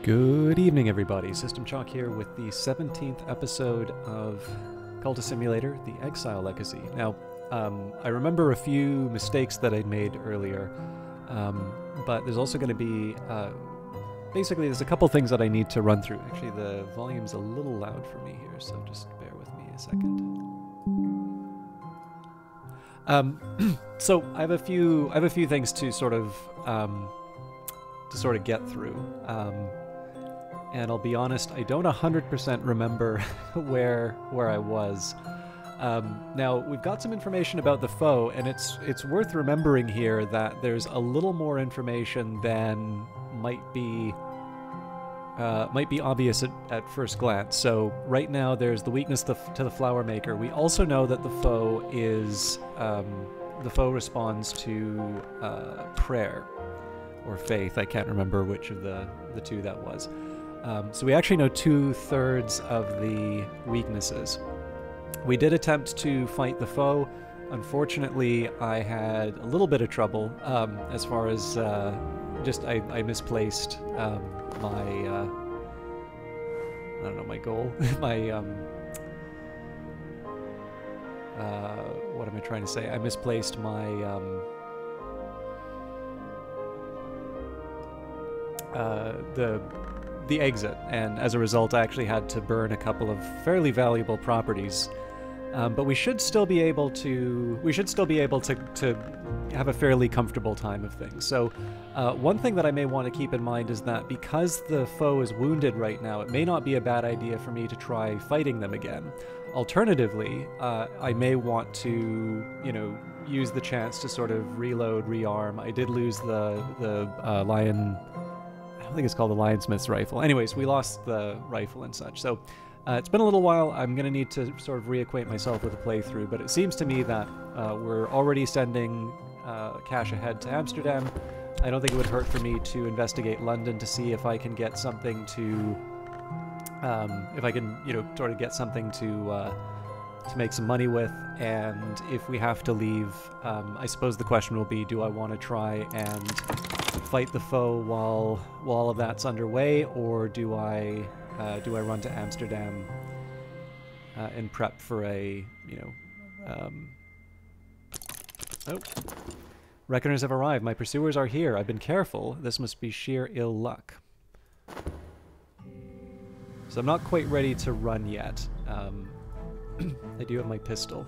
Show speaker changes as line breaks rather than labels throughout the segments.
Good evening, everybody. System Chalk here with the 17th episode of Cultist Simulator, the Exile Legacy. Now, I remember a few mistakes that I'd made earlier, but there's also going to be, basically there's a couple things that I need to run through. Actually, the volume's a little loud for me here, so just bear with me a second. So I have a few things to sort of get through. And I'll be honest, I don't 100% remember where I was. Now, we've got some information about the foe, and it's worth remembering here that there's a little more information than might be obvious at first glance. So right now, there's the weakness to the flower maker. We also know that the foe is the foe responds to prayer or faith. I can't remember which of the two that was. So we actually know 2/3 of the weaknesses. We did attempt to fight the foe. Unfortunately, I had a little bit of trouble as far as I misplaced my I don't know, my goal, my what am I trying to say? I misplaced my the exit, and as a result I actually had to burn a couple of fairly valuable properties. But we should still be able to have a fairly comfortable time of things. So one thing that I may want to keep in mind is that because the foe is wounded right now, it may not be a bad idea for me to try fighting them again. Alternatively, I may want to, use the chance to sort of reload, rearm. I did lose the lion. I think it's called the Lionsmith's rifle. Anyways, we lost the rifle and such. So it's been a little while. I'm going to need to sort of reacquaint myself with the playthrough, but it seems to me that we're already sending cash ahead to Amsterdam. I don't think it would hurt for me to investigate London to see if I can get something to, sort of get something to make some money with. And if we have to leave, I suppose the question will be, do I want to try and fight the foe while all of that's underway, or do I run to Amsterdam and prep for a, Oh. Reckoners have arrived. My pursuers are here. I've been careful. This must be sheer ill luck. So I'm not quite ready to run yet. I do have my pistol.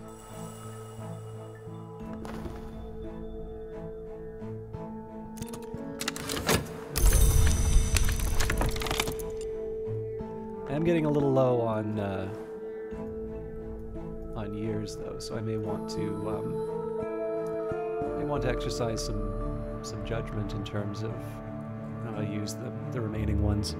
I'm getting a little low on years though, so I may want to exercise some judgment in terms of how I use the remaining ones.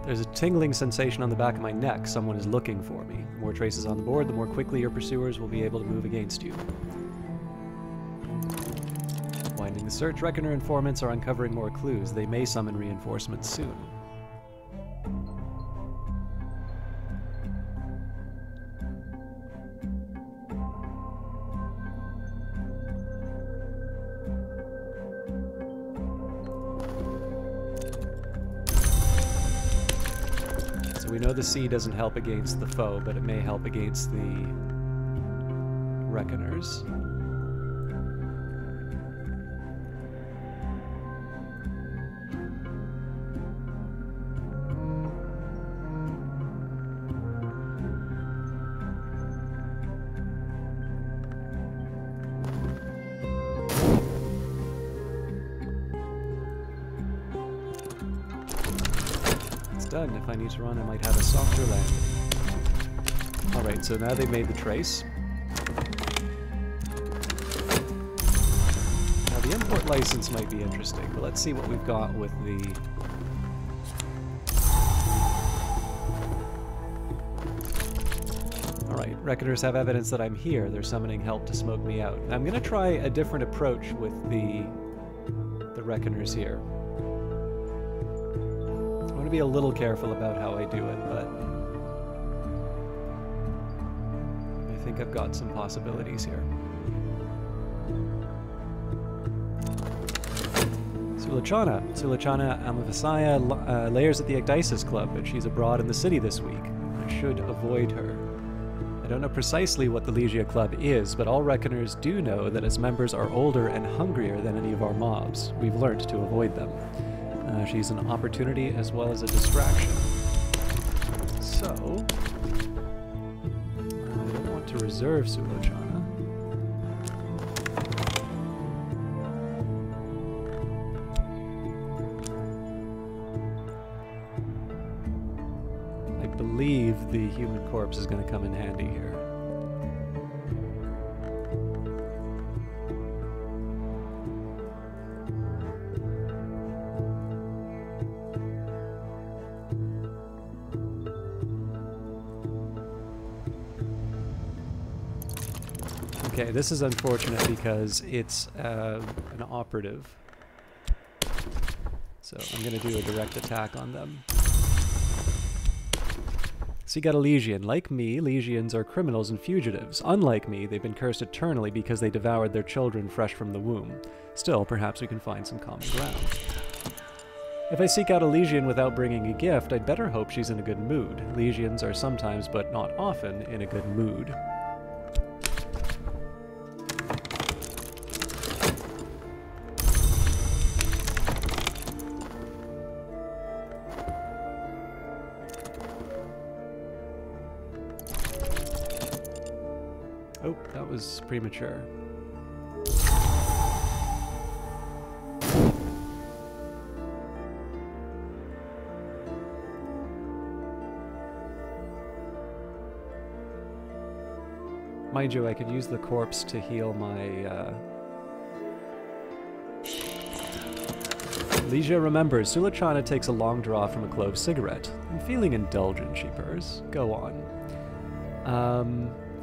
There's a tingling sensation on the back of my neck. Someone is looking for me. The more traces on the board, the more quickly your pursuers will be able to move against you. Winding the search, Reckoner informants are uncovering more clues. They may summon reinforcements soon. We know the sea doesn't help against the foe, but it may help against the Reckoners. Done. If I need to run, I might have a softer landing. Alright, so now they've made the trace. Now the import license might be interesting, but let's see what we've got with the Reckoners have evidence that I'm here. They're summoning help to smoke me out. I'm gonna try a different approach with the Reckoners here. I want to be a little careful about how I do it, but I think I've got some possibilities here. Sulachana Amavasaya layers at the Ecdysis Club, but she's abroad in the city this week. I should avoid her. I don't know precisely what the Legia Club is, but all Reckoners do know that its members are older and hungrier than any of our mobs. We've learned to avoid them. She's an opportunity as well as a distraction. So, I don't want to reserve Sulachana. I believe the human corpse is going to come in handy here. Okay, this is unfortunate because it's an operative. So I'm going to do a direct attack on them. So you got a Legion. Like me, Legions are criminals and fugitives. Unlike me, they've been cursed eternally because they devoured their children fresh from the womb. Still, perhaps we can find some common ground. If I seek out a Legion without bringing a gift, I'd better hope she's in a good mood. Legions are sometimes, but not often, in a good mood. Oh, that was premature. Mind you, I could use the corpse to heal my, Legia remembers. Sulachana takes a long draw from a clove cigarette. I'm feeling indulgent, she purrs. Go on.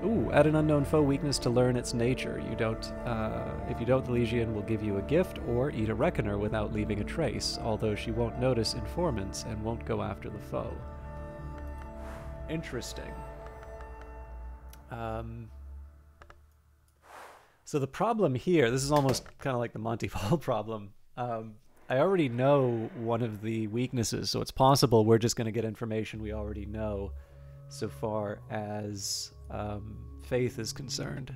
Ooh, add an unknown foe weakness to learn its nature. You don't, if you don't, the Legion will give you a gift or eat a Reckoner without leaving a trace, although she won't notice informants and won't go after the foe. Interesting. So the problem here, this is almost kind of like the Monty Ball problem. I already know one of the weaknesses, so it's possible we're just going to get information we already know so far as faith is concerned.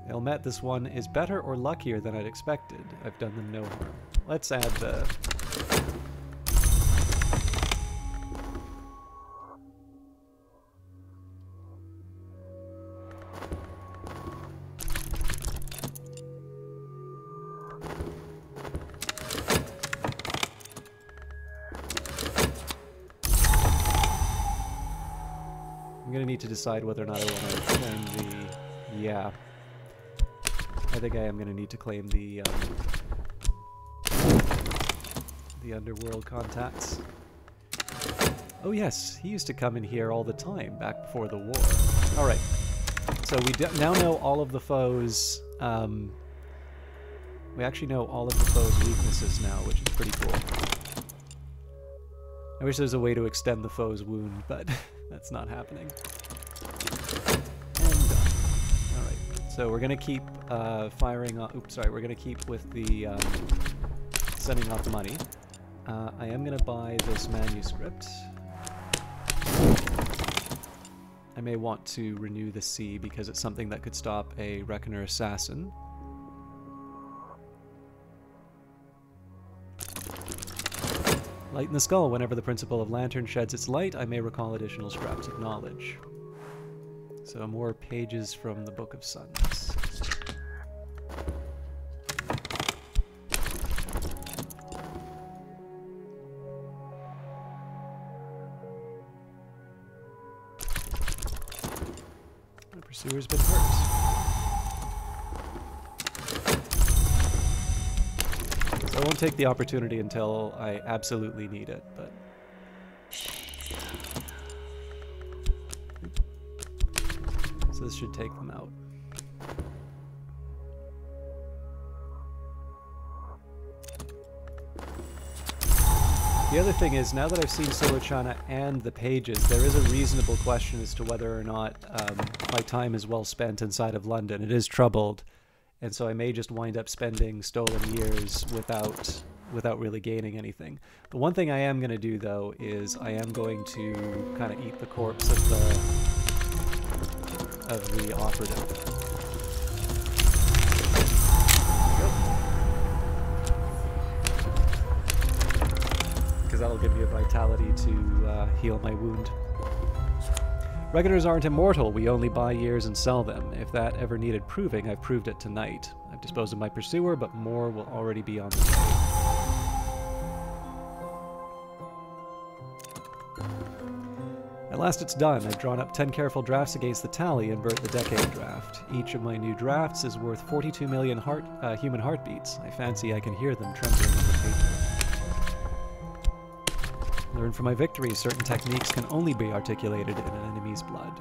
Elmet, this one is better or luckier than I'd expected. I've done them no harm. Let's add the... I'm gonna need to decide whether or not I want to claim the... Yeah. I think I am gonna need to claim the underworld contacts. Oh yes, he used to come in here all the time, back before the war. Alright, so we now know all of the foes, we actually know all of the foes' weaknesses now, which is pretty cool. I wish there was a way to extend the foe's wound, but that's not happening. And done. Alright, so we're gonna keep firing off, oops, sorry, we're gonna keep with the sending off the money. I am gonna buy this manuscript. I may want to renew the C because it's something that could stop a Reckoner assassin. Light in the skull. Whenever the principle of lantern sheds its light, I may recall additional scraps of knowledge. So more pages from the Book of Suns. The pursuer's been hurt. take the opportunity until I absolutely need it, but... So this should take them out. The other thing is, now that I've seen Solochana and the pages, there is a reasonable question as to whether or not my time is well spent inside of London. It is troubled, and so I may just wind up spending stolen years without really gaining anything. The one thing I am going to do, though, is I am going to kind of eat the corpse of the operative. Because that'll give me a vitality to heal my wound. Reckoners aren't immortal, we only buy years and sell them. If that ever needed proving, I've proved it tonight. I've disposed of my pursuer, but more will already be on the way. At last it's done. I've drawn up 10 careful drafts against the tally and burnt the decade draft. Each of my new drafts is worth 42 million human heartbeats. I fancy I can hear them trembling on the paper. Learn from my victory, certain techniques can only be articulated in an enemy's blood.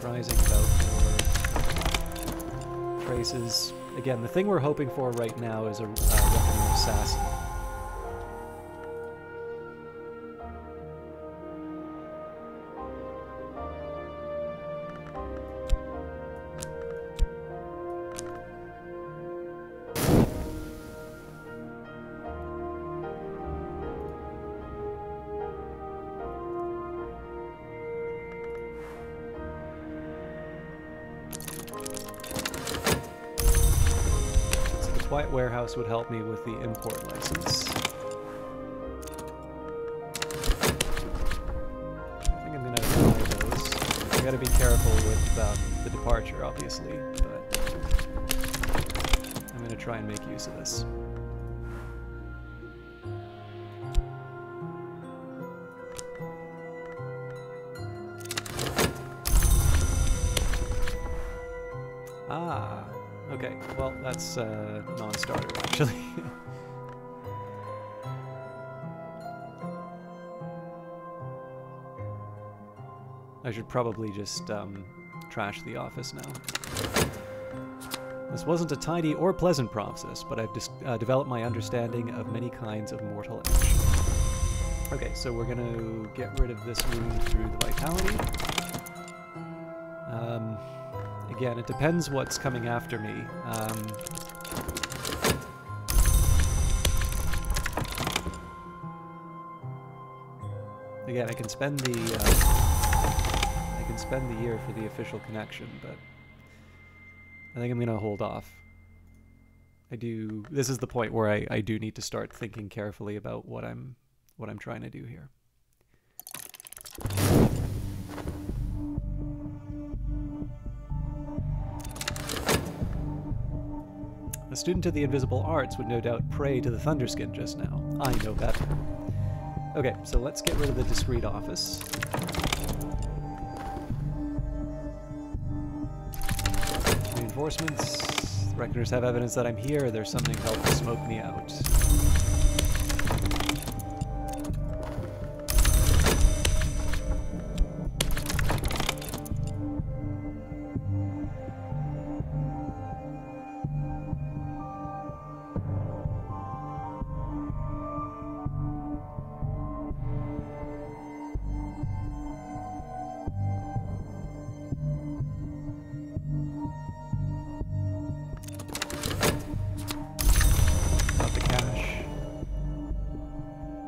Rising about more traces. Again, the thing we're hoping for right now is a Reckoner assassin. Quiet Warehouse would help me with the import license. I think I'm going to apply those. I got to be careful with the departure, obviously, but I'm going to try and make use of this. Ah. Okay, well, that's a non-starter, actually. I should probably just trash the office now. This wasn't a tidy or pleasant process, but I've developed my understanding of many kinds of mortal action. Okay, so we're going to get rid of this wound through the vitality. Again, it depends what's coming after me. Again, I can spend the year for the official connection, but I think I'm gonna hold off. This is the point where I do need to start thinking carefully about what I'm trying to do here. A student of the invisible arts would no doubt pray to the Thunderskin just now. I know better. Okay, so let's get rid of the discreet office. Reinforcements. Reckoners have evidence that I'm here. There's something to help smoke me out.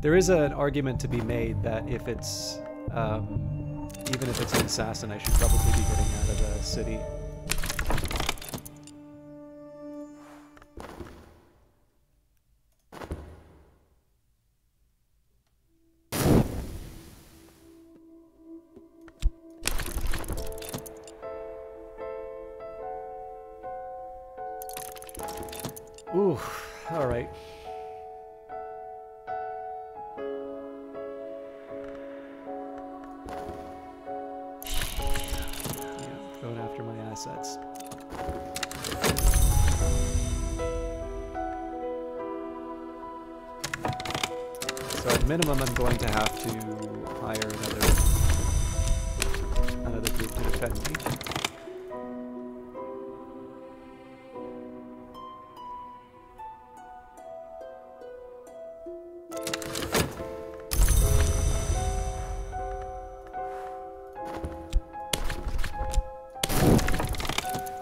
There is an argument to be made that if it's, even if it's an assassin, I should probably be getting out of the city. Ooh, all right. Going after my assets. So at minimum, I'm going to have to hire another group to defend me.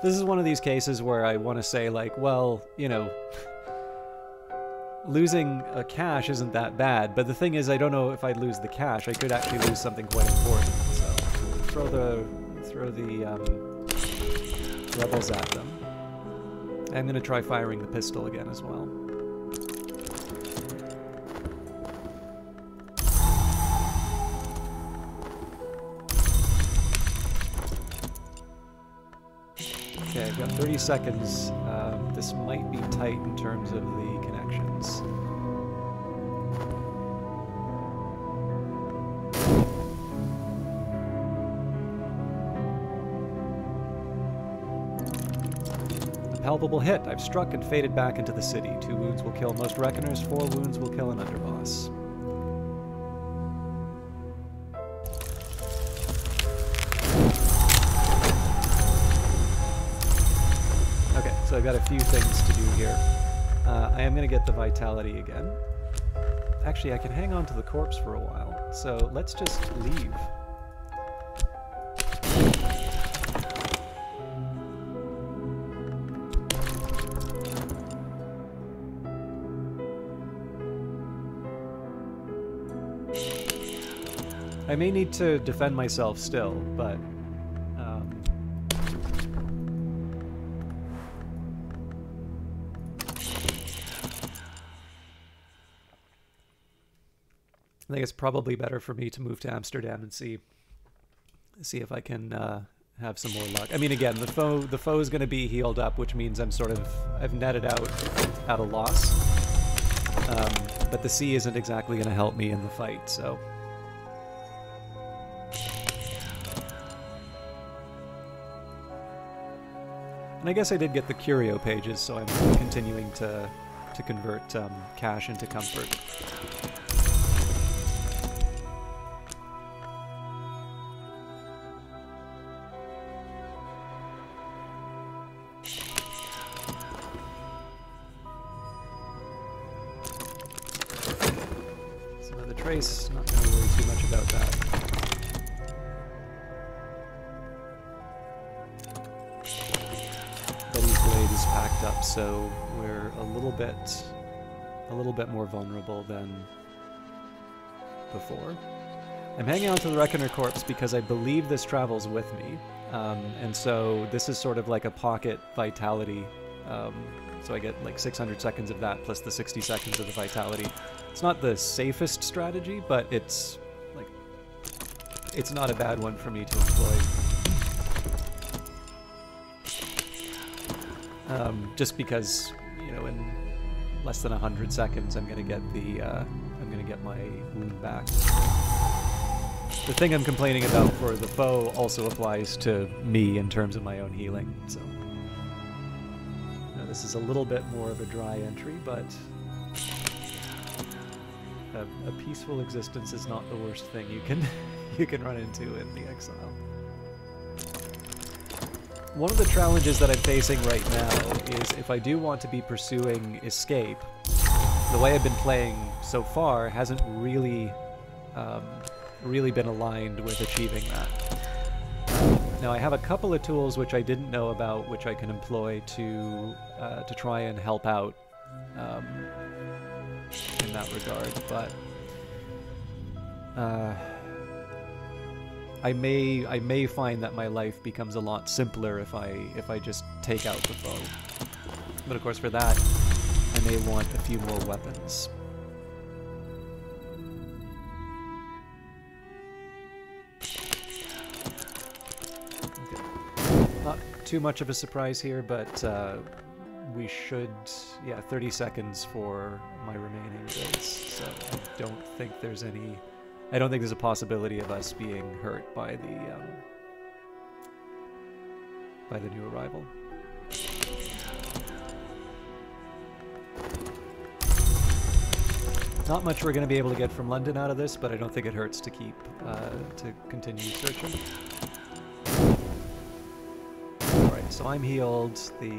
This is one of these cases where I want to say, like, well, you know, losing a cache isn't that bad, but the thing is, I don't know if I'd lose the cache. I could actually lose something quite important. So throw the rebels at them. I'm going to try firing the pistol again as well. Okay, I've got 30 seconds. This might be tight in terms of the connections. A palpable hit. I've struck and faded back into the city. 2 wounds will kill most reckoners, 4 wounds will kill an underboss. So I've got a few things to do here. I am going to get the vitality again. Actually, I can hang on to the corpse for a while, so let's just leave. I may need to defend myself still, but I think it's probably better for me to move to Amsterdam and see if I can have some more luck. I mean, again, the foe is going to be healed up, which means I've netted out at a loss. But the sea isn't exactly going to help me in the fight, so. And I guess I did get the curio pages, so I'm continuing to convert cash into comfort. Trace, not going to worry too much about that. Betty's blade is packed up, so we're a little bit more vulnerable than before. I'm hanging on to the Reckoner corpse because I believe this travels with me, and so this is sort of like a pocket vitality. So I get like 600 seconds of that plus the 60 seconds of the vitality. It's not the safest strategy, but it's not a bad one for me to employ. Just because, you know, in less than 100 seconds, I'm gonna get my wound back. The thing I'm complaining about for the foe also applies to me in terms of my own healing. So now this is a little bit more of a dry entry, but. A peaceful existence is not the worst thing you can run into in the Exile. One of the challenges that I'm facing right now is if I do want to be pursuing escape, the way I've been playing so far hasn't really been aligned with achieving that. Now I have a couple of tools which I didn't know about, which I can employ to try and help out. In that regard, but I may find that my life becomes a lot simpler if I just take out the foe. But of course, for that, I may want a few more weapons. Okay. Not too much of a surprise here, but we should, yeah, 30 seconds for my remaining goods, so I don't think there's a possibility of us being hurt by the new arrival. Not much we're going to be able to get from London out of this, but I don't think it hurts to keep, to continue searching. Alright, so I'm healed. The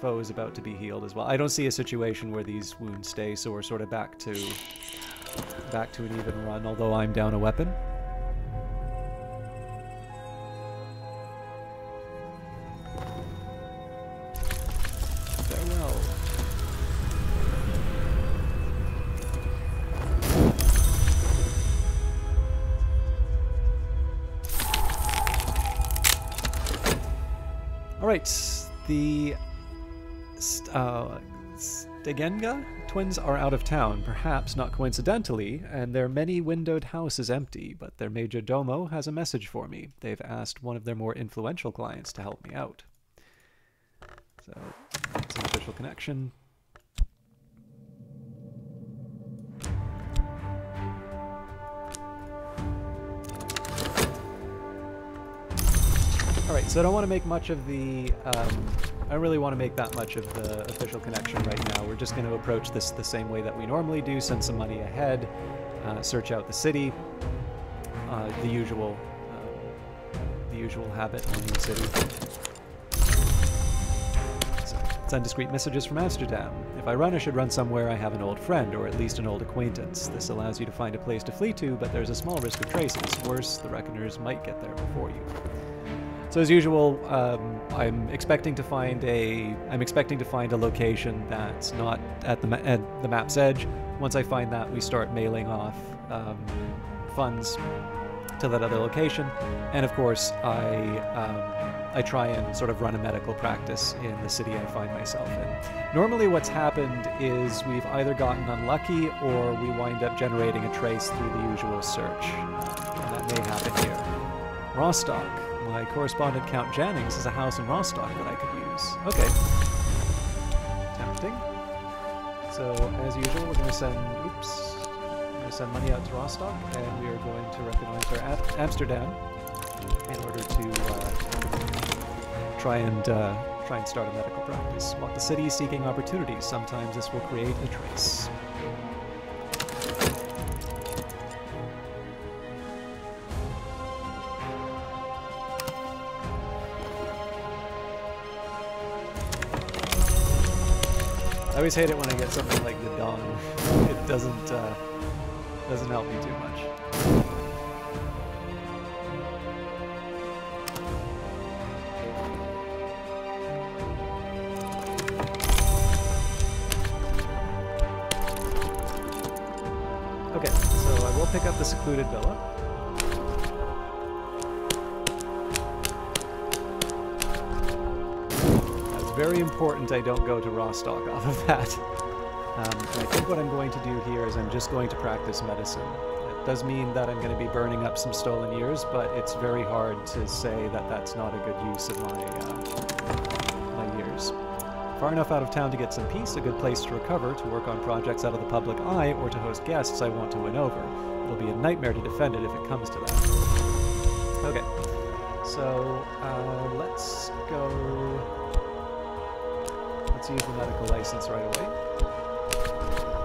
foe is about to be healed as well. I don't see a situation where these wounds stay, so we're sort of back to an even run, although I'm down a weapon. Farewell. Alright, the Stegenga twins are out of town, perhaps not coincidentally, and their many-windowed house is empty, but their major domo has a message for me. They've asked one of their more influential clients to help me out. So, it's an official connection. Alright, so I don't want to make much of the, I don't really want to make that much of the official connection right now. We're just going to approach this the same way that we normally do, send some money ahead, search out the city, the usual habit in a new city. So, send discreet messages from Amsterdam. If I run, I should run somewhere I have an old friend, or at least an old acquaintance. This allows you to find a place to flee to, but there's a small risk of traces. Worse, the Reckoners might get there before you. So as usual, I'm expecting to find a location that's not at the map's edge. Once I find that, we start mailing off funds to that other location, and of course, I try and sort of run a medical practice in the city I find myself in. Normally, what's happened is we've either gotten unlucky or we wind up generating a trace through the usual search, and that may happen here. Rostock. My correspondent Count Jannings has a house in Rostock that I could use. Okay. Tempting. So, as usual, we're going to send money out to Rostock, and we are going to reconnoiter Amsterdam in order to try and start a medical practice. Walk the city seeking opportunities. Sometimes this will create a trace. I always hate it when I get something like the Dong. It doesn't help me too much. Okay, so I will pick up the secluded villa. Very important I don't go to Rostock off of that. And I think what I'm going to do here is I'm just going to practice medicine. It does mean that I'm going to be burning up some stolen years, but it's very hard to say that that's not a good use of my years. Far enough out of town to get some peace, a good place to recover, to work on projects out of the public eye, or to host guests I want to win over. It'll be a nightmare to defend it if it comes to that. Okay, so let's go... Let's use the medical license right away.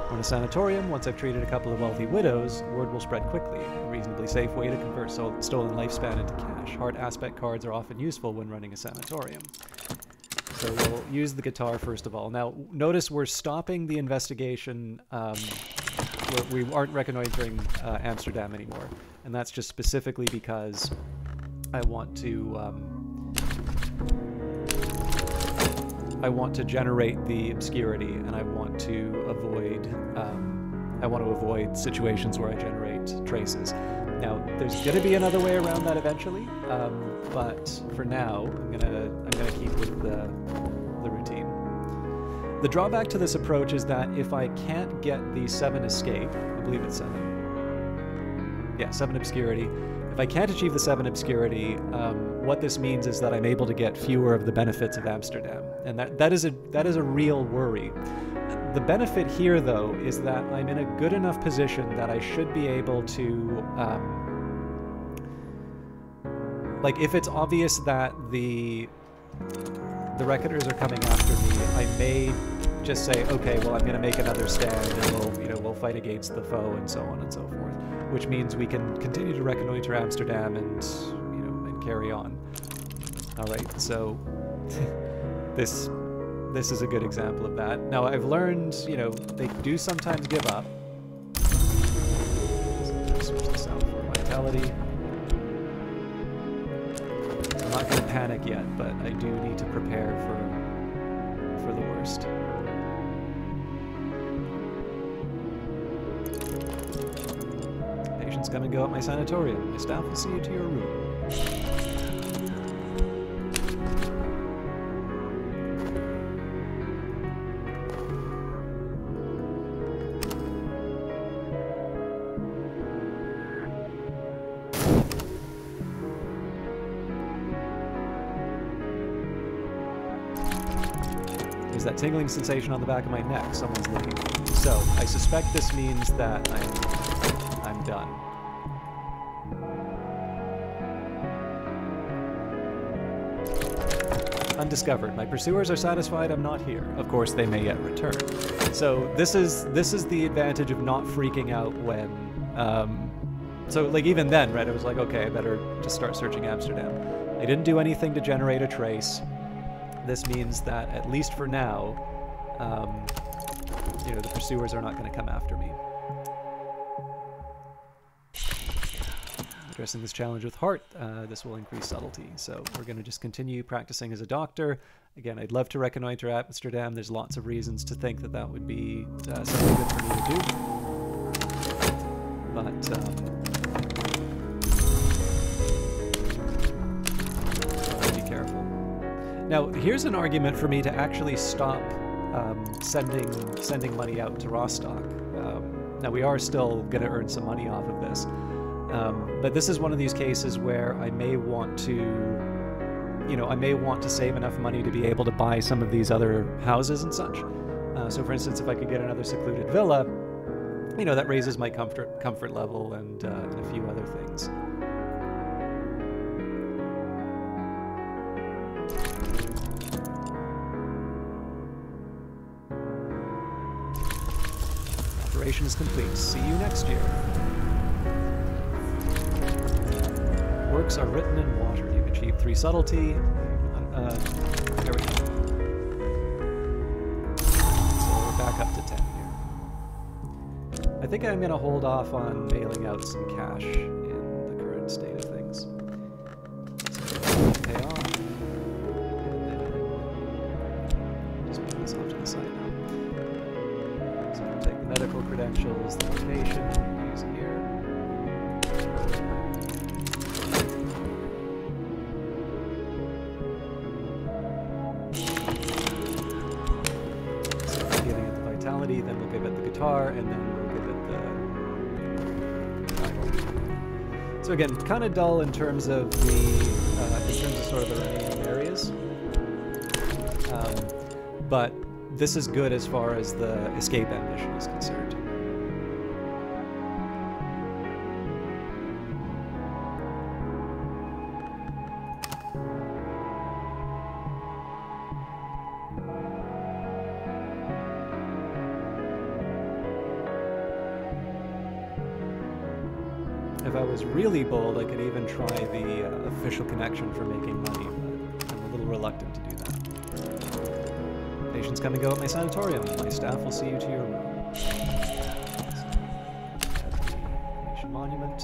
We're in a sanatorium. Once I've treated a couple of wealthy widows, word will spread quickly. A reasonably safe way to convert stolen lifespan into cash. Hard aspect cards are often useful when running a sanatorium. So we'll use the guitar first of all. Now, notice we're stopping the investigation. We aren't reconnoitering Amsterdam anymore. And that's just specifically because I want to generate the obscurity, and I want to avoid situations where I generate traces. Now, there's going to be another way around that eventually, but for now, I'm gonna keep with the routine. The drawback to this approach is that if I can't get the 7 escape, I believe it's 7. Yeah, 7 obscurity. If I can't achieve the 7 obscurity, what this means is that I'm able to get fewer of the benefits of Amsterdam, and that is a real worry. The benefit here, though, is that I'm in a good enough position that I should be able to, like, if it's obvious that the Reckoners are coming after me, I may just say, okay, well, I'm going to make another stand, and we'll fight against the foe, and so on and so forth. Which means we can continue to reconnoiter Amsterdam and and carry on. All right, so this is a good example of that. Now I've learned, they do sometimes give up. Switch this out for vitality. I'm not going to panic yet, but I do need to prepare for the worst. Patients come and go at my sanatorium. My staff will see you to your room. There's that tingling sensation on the back of my neck. Someone's looking at me. So I suspect this means that I'm done. Undiscovered. My pursuers are satisfied I'm not here. Of course, they may yet return. So this is the advantage of not freaking out when. So like even then, right? I was like, okay, I better just start searching Amsterdam. I didn't do anything to generate a trace. This means that, at least for now, the pursuers are not going to come after me. Addressing this challenge with heart, this will increase subtlety. So we're going to just continue practicing as a doctor. Again, I'd love to reconnoiter Amsterdam. There's lots of reasons to think that that would be something good for me to do. But be careful. Now, here's an argument for me to actually stop sending money out to Rostock. Now, we are still going to earn some money off of this, but this is one of these cases where I may want to save enough money to be able to buy some of these other houses and such. So, for instance, if I could get another secluded villa, that raises my comfort level and a few other things. Operation is complete. See you next year. Works are written in water. You've achieved 3 subtlety. There we go. So we're back up to 10 here. I think I'm going to hold off on mailing out some cash in the current state of things. So pay off. And then just move this off to the side now. So we'll take the medical credentials, the location, use here. So we're giving it the vitality, then we'll give it the guitar, and then we'll give it the Bible. So again, kind of dull in terms of sort of the remaining areas, but this is good as far as the escape ambition is concerned. If I was really bold, I could even try the official connection for making money, but I'm a little reluctant to do that. Patients come and go at my sanatorium. My staff will see you to your room. Nation monument.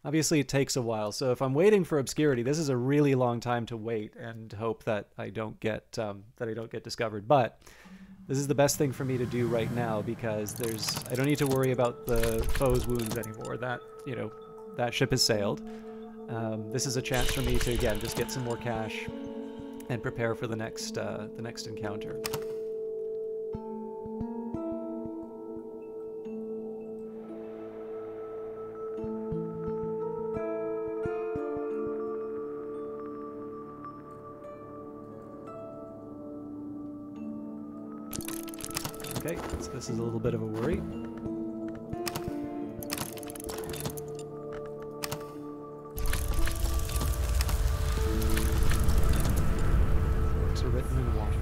Obviously, it takes a while, so if I'm waiting for obscurity, this is a really long time to wait and hope that I don't get discovered. But this is the best thing for me to do right now because I don't need to worry about the foe's wounds anymore. That that ship has sailed. This is a chance for me to again just get some more cash and prepare for the next encounter. Okay, so this is a little bit of a worry. are written in water.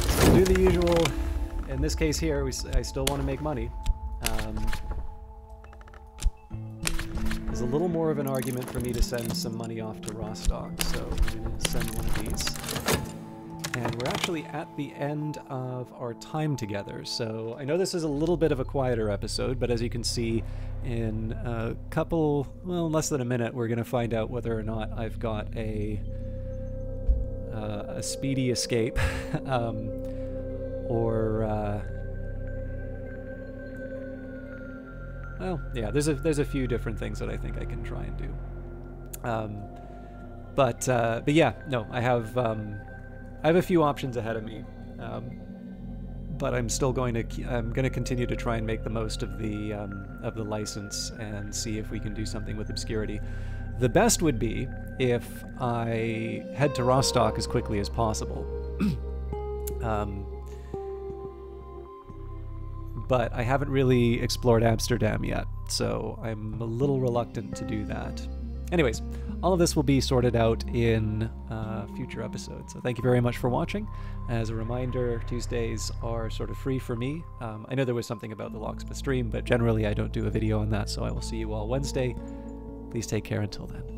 So we'll do the usual. In this case here, I still want to make money. There's a little more of an argument for me to send some money off to Rostock, so I'm going to send one of these. And we're actually at the end of our time together, so I know this is a little bit of a quieter episode, but as you can see, in a couple, well, less than a minute, we're going to find out whether or not I've got a speedy escape, well, yeah, there's a few different things that I think I can try and do. But yeah, no, I have a few options ahead of me, but I'm still going to continue to try and make the most of the license and see if we can do something with obscurity. The best would be if I head to Rostock as quickly as possible. But I haven't really explored Amsterdam yet, so I'm a little reluctant to do that. Anyways, all of this will be sorted out in future episodes. So thank you very much for watching. As a reminder, Tuesdays are sort of free for me. I know there was something about the Locksmith stream, but generally I don't do a video on that, so I will see you all Wednesday. Please take care until then.